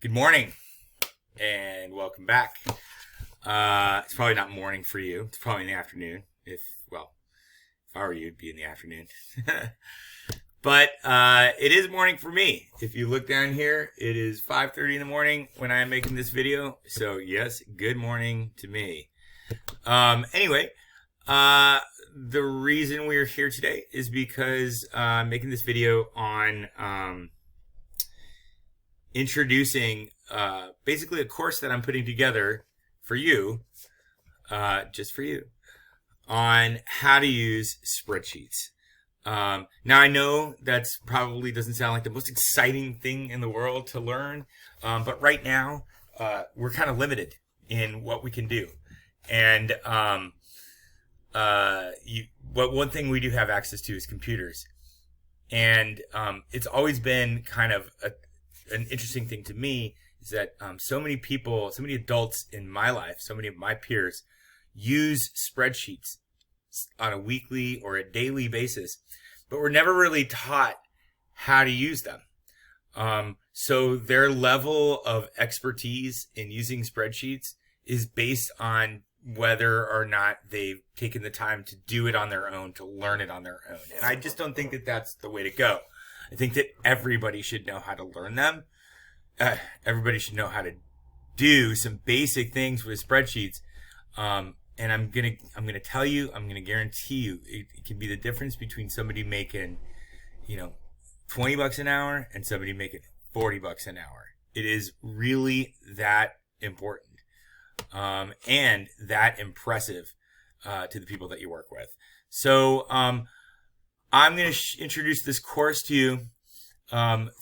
Good morning and welcome back. It's probably not morning for you. It's probably in the afternoon. If I were you, it'd be in the afternoon. But it is morning for me. If you look down here, it is 5:30 in the morning when I'm making this video. So yes, good morning to me. Anyway, the reason we're here today is because I'm making this video on introducing basically a course that I'm putting together for you, just for you, on how to use spreadsheets. Now I know that's probably doesn't sound like the most exciting thing in the world to learn, but right now we're kind of limited in what we can do. And one thing we do have access to is computers. And it's always been kind of an interesting thing to me is that so many people, so many adults in my life, so many of my peers use spreadsheets on a weekly or a daily basis, but we're never really taught how to use them. So their level of expertise in using spreadsheets is based on whether or not they've taken the time to do it on their own, to learn it on their own. And I just don't think that that's the way to go. I think that everybody should know how to learn them. Everybody should know how to do some basic things with spreadsheets. And I'm gonna tell you, I'm gonna guarantee you, it can be the difference between somebody making, $20 an hour and somebody making $40 an hour. It is really that important, and that impressive to the people that you work with. So I'm going to introduce this course to you.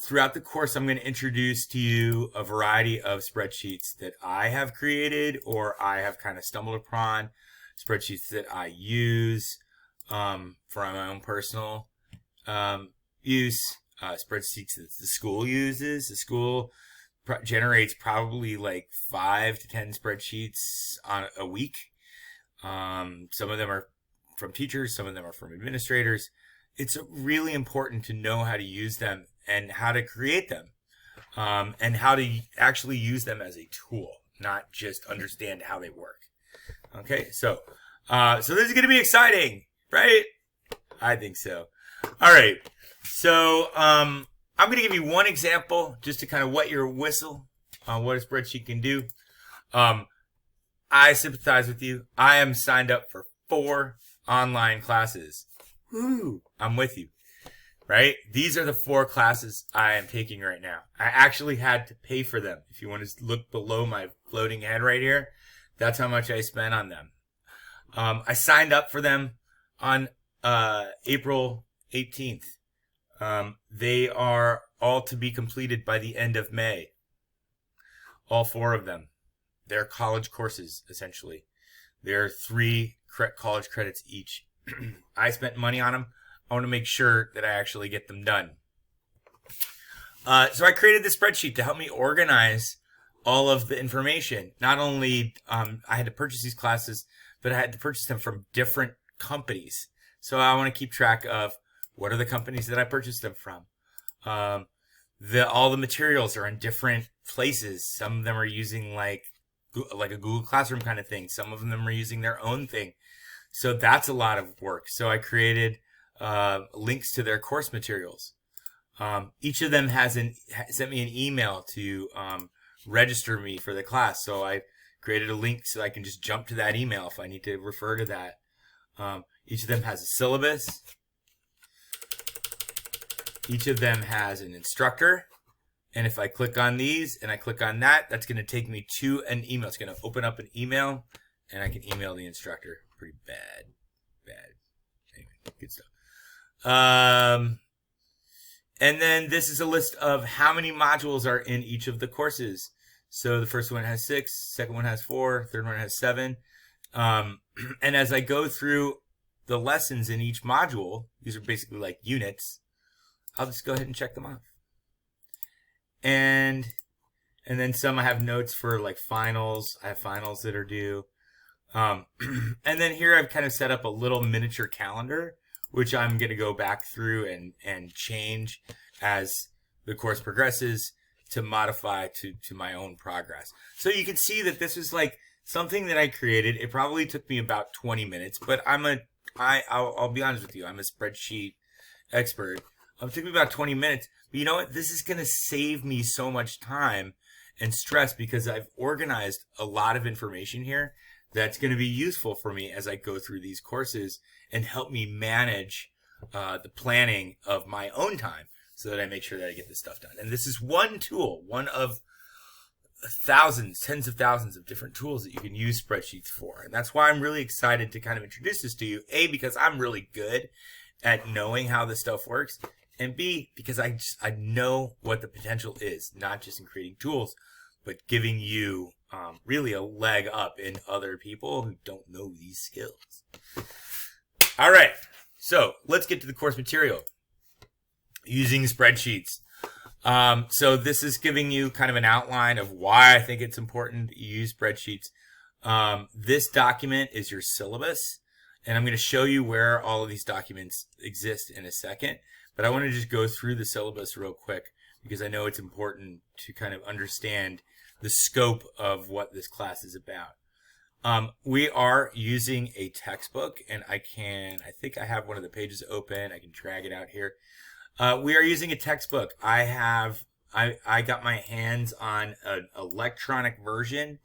Throughout the course, I'm going to introduce to you a variety of spreadsheets that I have created or I have kind of stumbled upon, spreadsheets that I use for my own personal use, spreadsheets that the school uses. The school generates probably like 5 to 10 spreadsheets on a week. Some of them are from teachers, some of them are from administrators. It's really important to know how to use them and how to create them, and how to actually use them as a tool, not just understand how they work. Okay, so this is going to be exciting, right? I think so. All right, so I'm going to give you one example just to kind of wet your whistle on what a spreadsheet can do. I sympathize with you. I am signed up for 4 online classes. Woo! I'm with you, right? These are the 4 classes I am taking right now. I actually had to pay for them. If you want to look below my floating head right here, that's how much I spent on them. I signed up for them on April 18th. They are all to be completed by the end of May. All 4 of them. They're college courses, essentially. They're 3 college credits each. I spent money on them. I want to make sure that I actually get them done. So I created this spreadsheet to help me organize all of the information. Not only I had to purchase these classes, but I had to purchase them from different companies. So I want to keep track of what are the companies that I purchased them from. All the materials are in different places. Some of them are using like a Google Classroom kind of thing. Some of them are using their own thing. So that's a lot of work. So I created links to their course materials. Each of them sent me an email to register me for the class. So I created a link so I can just jump to that email if I need to refer to that. Each of them has a syllabus. Each of them has an instructor. And if I click on these and I click on that, that's going to take me to an email. It's going to open up an email and I can email the instructor. Pretty bad. Anyway, good stuff. And then this is a list of how many modules are in each of the courses. So the first one has 6, second one has 4, third one has 7. And as I go through the lessons in each module, these are basically like units, I'll just go ahead and check them off. And then some I have notes for like finals. I have finals that are due. And then here I've kind of set up a little miniature calendar, which I'm going to go back through and change as the course progresses. to modify to my own progress. So you can see that this is like something that I created. It probably took me about 20 minutes, but I'll be honest with you. I'm a spreadsheet expert. It took me about 20 minutes. But you know what? This is going to save me so much time and stress because I've organized a lot of information here that's going to be useful for me as I go through these courses and help me manage the planning of my own time so that I make sure that I get this stuff done. And this is one tool, one of thousands, tens of thousands of different tools that you can use spreadsheets for. And that's why I'm really excited to kind of introduce this to you. A, because I'm really good at knowing how this stuff works. And B, because I know what the potential is, not just in creating tools, but giving you really a leg up in other people who don't know these skills. All right, so let's get to the course material. Using spreadsheets. So this is giving you kind of an outline of why I think it's important to use spreadsheets. This document is your syllabus, and I'm going to show you where all of these documents exist in a second. But I want to just go through the syllabus real quick because I know it's important to kind of understand the scope of what this class is about. We are using a textbook, and I think I have one of the pages open. I can drag it out here. We are using a textbook. I got my hands on an electronic version,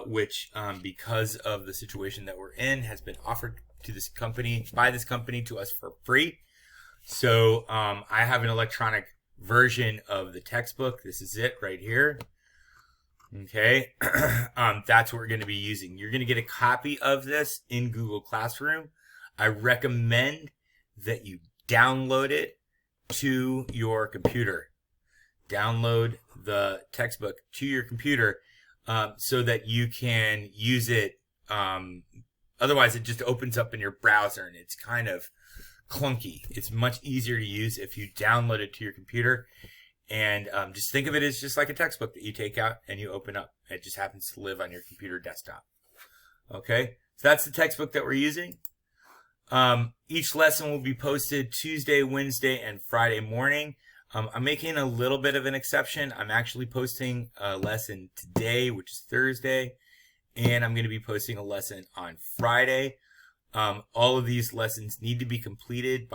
which because of the situation that we're in, has been offered to this company, by this company, to us for free. So I have an electronic version of the textbook. This is it right here. Okay, that's what we're going to be using. You're going to get a copy of this in Google Classroom. I recommend that you download it to your computer. Download the textbook to your computer so that you can use it. Otherwise, it just opens up in your browser and it's kind of clunky. It's much easier to use if you download it to your computer. And just think of it as just like a textbook that you take out and you open up. It just happens to live on your computer desktop. Okay, so that's the textbook that we're using. Each lesson will be posted Tuesday, Wednesday, and Friday morning. I'm making a little bit of an exception. I'm actually posting a lesson today, which is Thursday, and I'm going to be posting a lesson on Friday. All of these lessons need to be completed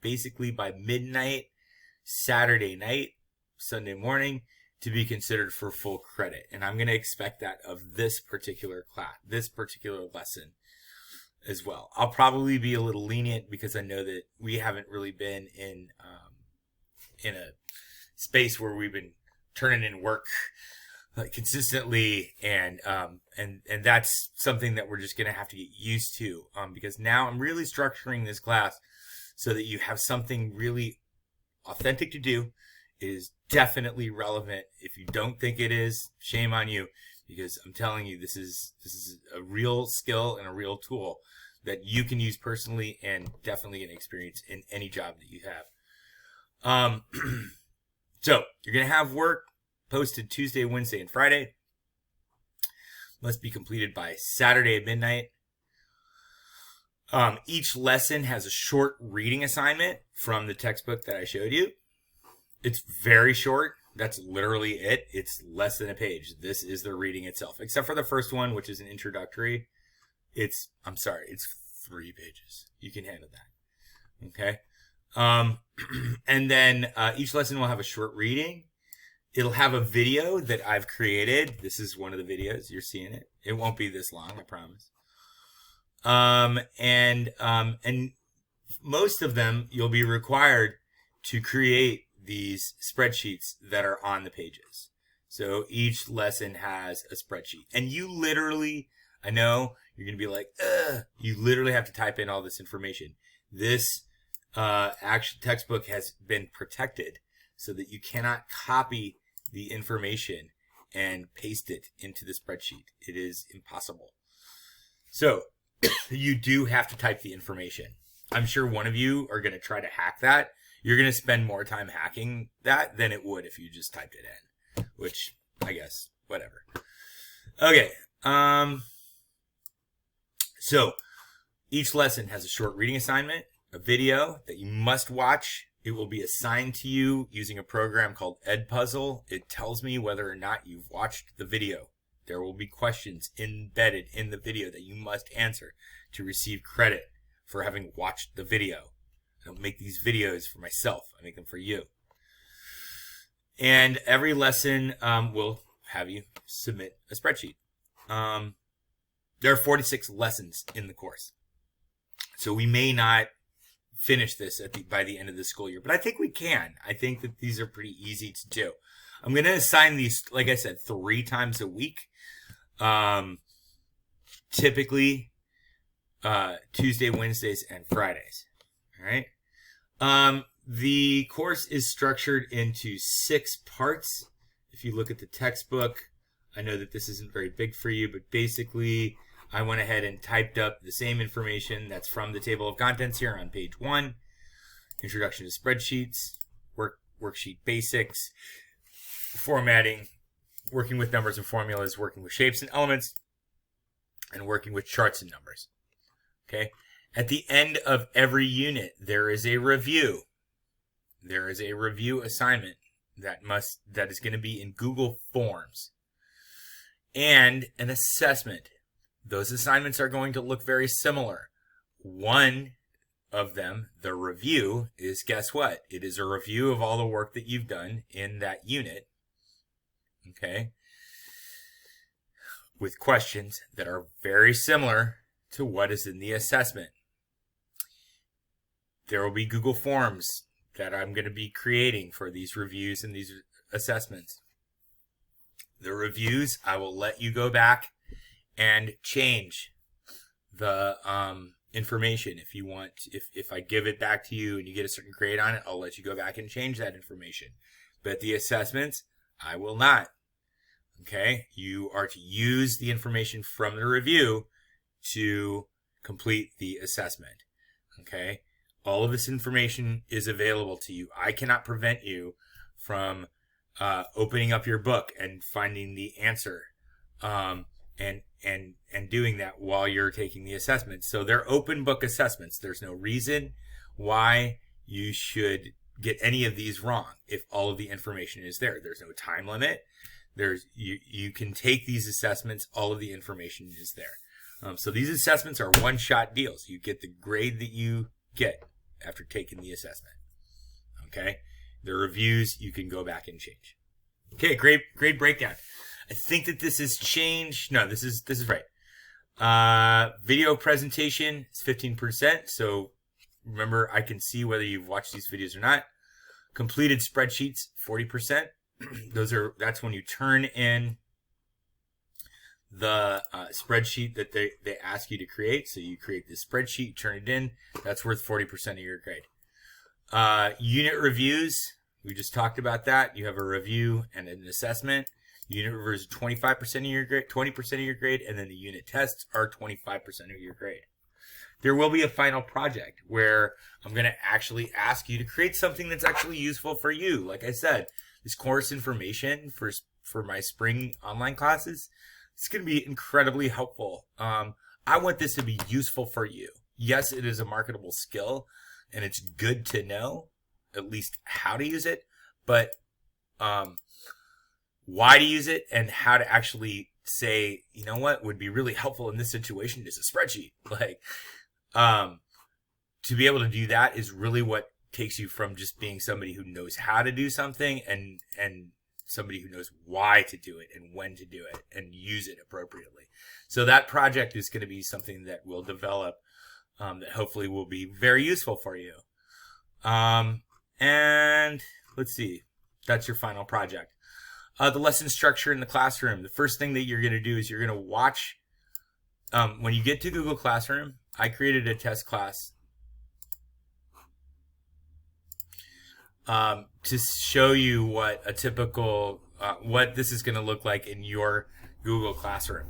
basically by midnight, Saturday night, Sunday morning, to be considered for full credit. And I'm going to expect that of this particular class, this particular lesson as well. I'll probably be a little lenient because I know that we haven't really been in a space where we've been turning in work consistently, and that's something that we're just going to have to get used to, because now I'm really structuring this class so that you have something really authentic to do. It is definitely relevant. If you don't think it is, shame on you, because I'm telling you, this is a real skill and a real tool that you can use personally and definitely an experience in any job that you have. So you're going to have work posted Tuesday, Wednesday, and Friday. Must be completed by Saturday at midnight. Each lesson has a short reading assignment from the textbook that I showed you. It's very short. That's literally it. It's less than a page. This is the reading itself, except for the first one, which is an introductory. It's 3 pages. You can handle that. Okay. And then each lesson will have a short reading. It'll have a video that I've created. This is one of the videos. You're seeing it. It won't be this long, I promise. And most of them you'll be required to create these spreadsheets that are on the pages. So each lesson has a spreadsheet, and you literally, I know you're going to be like, ugh, you literally have to type in all this information. This actual textbook has been protected so that you cannot copy the information and paste it into the spreadsheet. It is impossible. So you do have to type the information. I'm sure one of you are going to try to hack that. You're going to spend more time hacking that than it would if you just typed it in, which I guess, whatever. Okay. So each lesson has a short reading assignment, a video that you must watch It will be assigned to you using a program called Edpuzzle. It tells me whether or not you've watched the video. There will be questions embedded in the video that you must answer to receive credit for having watched the video. I don't make these videos for myself. I make them for you. And every lesson will have you submit a spreadsheet. There are 46 lessons in the course. So we may not finish this by the end of the school year, but I think we can. I think that these are pretty easy to do. I'm going to assign these, like I said, 3 times a week. Typically, Tuesday, Wednesdays, and Fridays. All right. The course is structured into 6 parts. If you look at the textbook, I know that this isn't very big for you, but basically I went ahead and typed up the same information that's from the table of contents here on page 1. Introduction to spreadsheets, worksheet basics, formatting, working with numbers and formulas, working with shapes and elements, and working with charts and numbers. Okay. At the end of every unit, there is a review. There is a review assignment that is going to be in Google Forms, and an assessment. Those assignments are going to look very similar. One of them, the review, is, guess what? It is a review of all the work that you've done in that unit. Okay? With questions that are very similar to what is in the assessment. There will be Google Forms that I'm going to be creating for these reviews and these assessments. The reviews, I will let you go back and change the information if you want. If I give it back to you and you get a certain grade on it, I'll let you go back and change that information. But the assessments, I will not. Okay? You are to use the information from the review to complete the assessment. Okay? All of this information is available to you. I cannot prevent you from opening up your book and finding the answer, and doing that while you're taking the assessment. So they're open book assessments. There's no reason why you should get any of these wrong if all of the information is there. There's no time limit. You can take these assessments. All of the information is there. So these assessments are one-shot deals. You get the grade that you get after taking the assessment. Okay? The reviews, you can go back and change. Okay, great breakdown. I think that this has changed. No, this is right. Video presentation is 15%. So remember, I can see whether you've watched these videos or not. Completed spreadsheets, 40%. That's when you turn in the spreadsheet that they ask you to create. So you create this spreadsheet, turn it in. That's worth 40% of your grade. Unit reviews, we just talked about that. You have a review and an assessment. Unit reviews are 25% of your grade, 20% of your grade, and then the unit tests are 25% of your grade. There will be a final project where I'm going to actually ask you to create something that's actually useful for you. Like I said, this course information for my spring online classes, it's going to be incredibly helpful. I want this to be useful for you. Yes, it is a marketable skill, and it's good to know at least how to use it, but why to use it and how to actually say, you know what would be really helpful in this situation is a spreadsheet. Like, to be able to do that is really what takes you from just being somebody who knows how to do something and somebody who knows why to do it and when to do it and use it appropriately. So that project is going to be something that will develop that hopefully will be very useful for you. And let's see, that's your final project. The lesson structure in the classroom. The first thing that you're going to do is you're going to watch, when you get to Google Classroom, I created a test class to show you what a typical, what this is going to look like in your Google Classroom.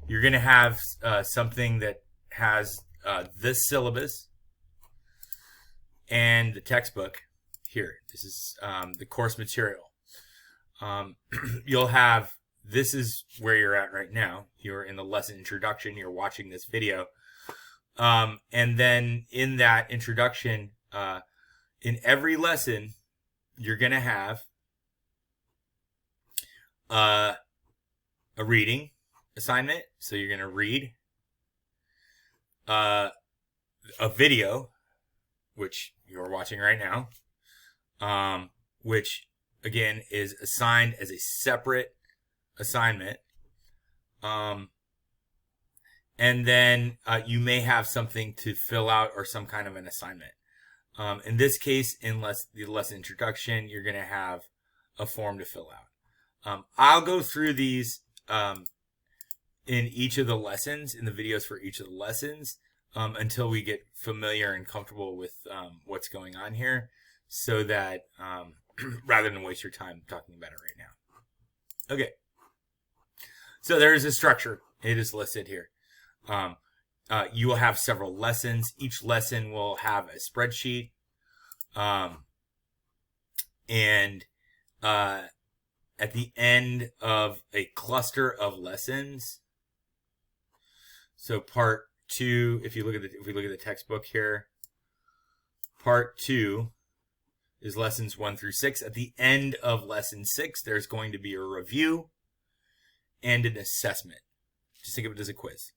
You're going to have something that has this syllabus and the textbook here. This is the course material. You'll have, this is where you're at right now. You're in the lesson introduction. You're watching this video. And then in that introduction, in every lesson, you're going to have a reading assignment. So you're going to read a video, which you're watching right now, which again is assigned as a separate assignment. And then you may have something to fill out or some kind of an assignment. In this case, in the lesson introduction, you're going to have a form to fill out. I'll go through these in each of the lessons, in the videos for each of the lessons, until we get familiar and comfortable with what's going on here, so that rather than waste your time talking about it right now. Okay. So there is a structure. It is listed here. You will have several lessons. Each lesson will have a spreadsheet. And at the end of a cluster of lessons, so part 2, if we look at the textbook here, part 2 is lessons 1 through 6. At the end of lesson 6, there's going to be a review and an assessment. Just think of it as a quiz.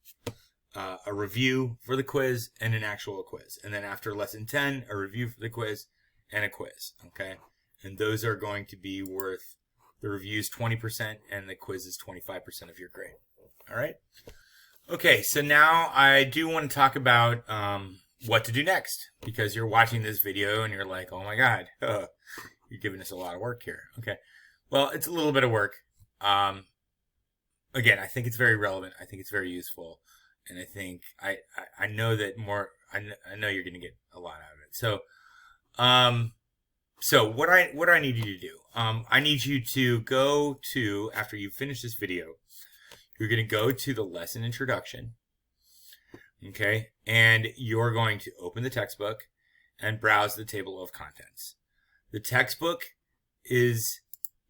A review for the quiz and an actual quiz. And then after lesson 10, a review for the quiz and a quiz. Okay? And those are going to be worth, the review's 20% and the quiz is 25% of your grade. All right? Okay, so now I do want to talk about what to do next, because you're watching this video and you're like, oh my God, you're giving us a lot of work here. Okay, well, it's a little bit of work. Again, I think it's very relevant. I think it's very useful. And I think I know that I know you're going to get a lot out of it. So what I need you to do, I need you to go to, after you finish this video, you're going to go to the lesson introduction, okay? And you're going to open the textbook and browse the table of contents. The textbook is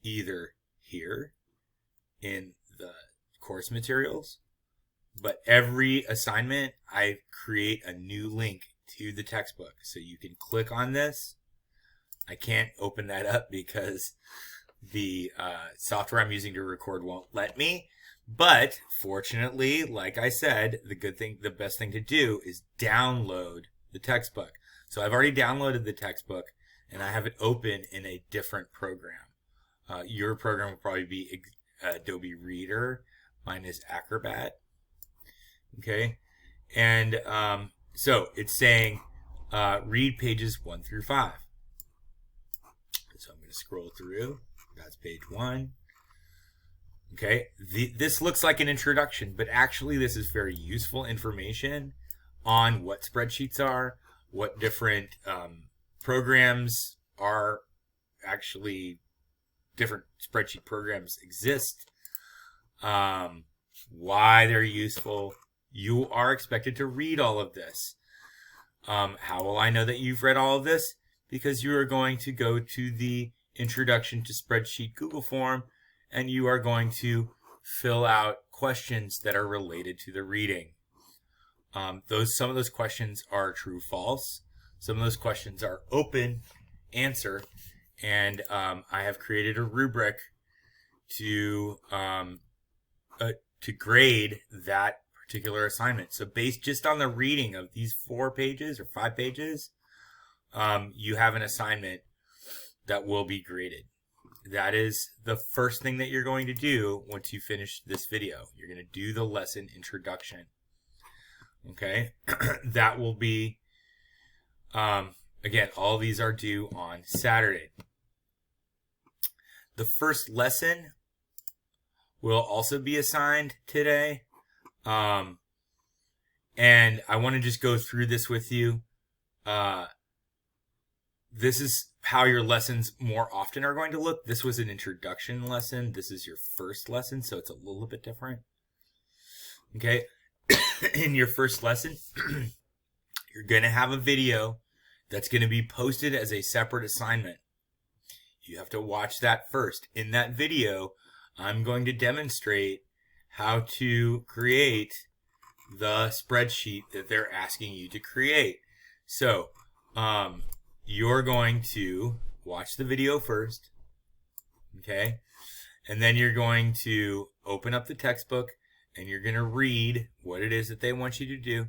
either here in the course materials, but every assignment, I create a new link to the textbook. So you can click on this. I can't open that up because the software I'm using to record won't let me. But fortunately, like I said, the best thing to do is download the textbook. So I've already downloaded the textbook and I have it open in a different program. Your program will probably be Adobe Reader. Mine is Acrobat. Okay. And so it's saying read pages 1 through 5. So I'm going to scroll through. That's page 1. Okay, this looks like an introduction, but actually this is very useful information on what spreadsheets are, what different programs are, actually different spreadsheet programs exist, why they're useful. You are expected to read all of this. How will I know that you've read all of this? Because you are going to go to the Introduction to Spreadsheet Google form, and you are going to fill out questions that are related to the reading. Some of those questions are true, false. Some of those questions are open answer, and I have created a rubric to grade that particular assignment. So based just on the reading of these 4 pages or 5 pages, you have an assignment that will be graded. That is the first thing that you're going to do once you finish this video. You're going to do the lesson introduction. Okay? That will be, again, all these are due on Saturday. The first lesson will also be assigned today. And I want to just go through this with you. This is how your lessons more often are going to look. This was an introduction lesson. This is your first lesson, so it's a little bit different. Okay? In your first lesson, you're going to have a video that's going to be posted as a separate assignment. You have to watch that first. In that video, I'm going to demonstrate how to create the spreadsheet that they're asking you to create. So, you're going to watch the video first, okay? And then you're going to open up the textbook and you're going to read what it is that they want you to do,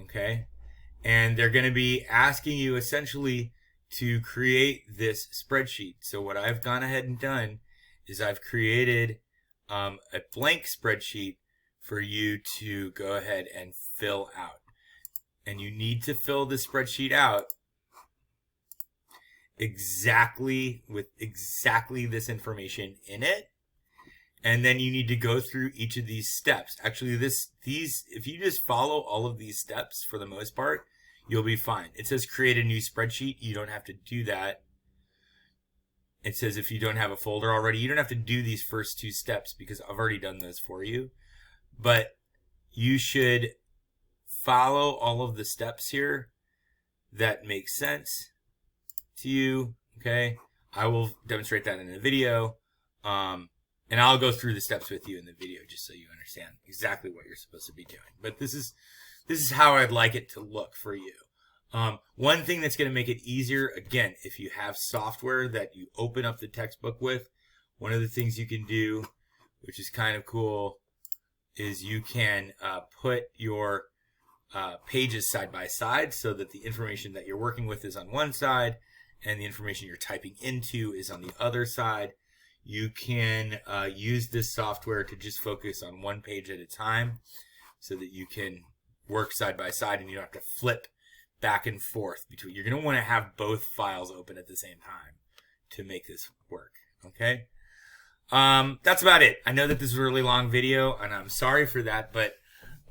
okay? And they're going to be asking you essentially to create this spreadsheet. So what I've gone ahead and done is I've created a blank spreadsheet for you to go ahead and fill out. And you need to fill the spreadsheet out exactly with exactly this information in it. And then you need to go through each of these steps. Actually, if you just follow all of these steps for the most part, you'll be fine. It says create a new spreadsheet. You don't have to do that. It says if you don't have a folder already, you don't have to do these first two steps because I've already done those for you. But you should follow all of the steps here that make sense to you, okay? I will demonstrate that in the video. And I'll go through the steps with you in the video just so you understand exactly what you're supposed to be doing. But this is how I'd like it to look for you. One thing that's going to make it easier, again, if you have software that you open up the textbook with, one of the things you can do, which is kind of cool, is you can put your pages side by side so that the information that you're working with is on one side and the information you're typing into is on the other side. You can use this software to just focus on one page at a time so that you can work side by side and you don't have to flip back and forth between. You're going to want to have both files open at the same time to make this work, okay? That's about it. I know that this is a really long video and I'm sorry for that, but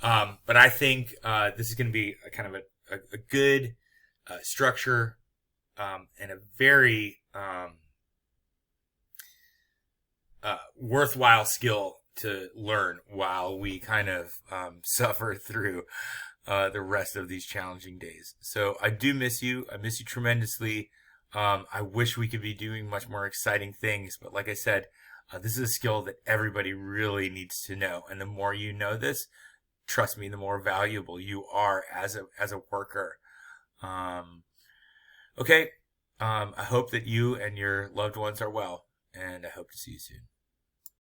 I think this is going to be a kind of a good structure and a very worthwhile skill to learn while we kind of suffer through the rest of these challenging days. So I do miss you. I miss you tremendously. I wish we could be doing much more exciting things, but like I said, this is a skill that everybody really needs to know. And the more you know this, trust me, the more valuable you are as a worker. Okay. I hope that you and your loved ones are well, and I hope to see you soon.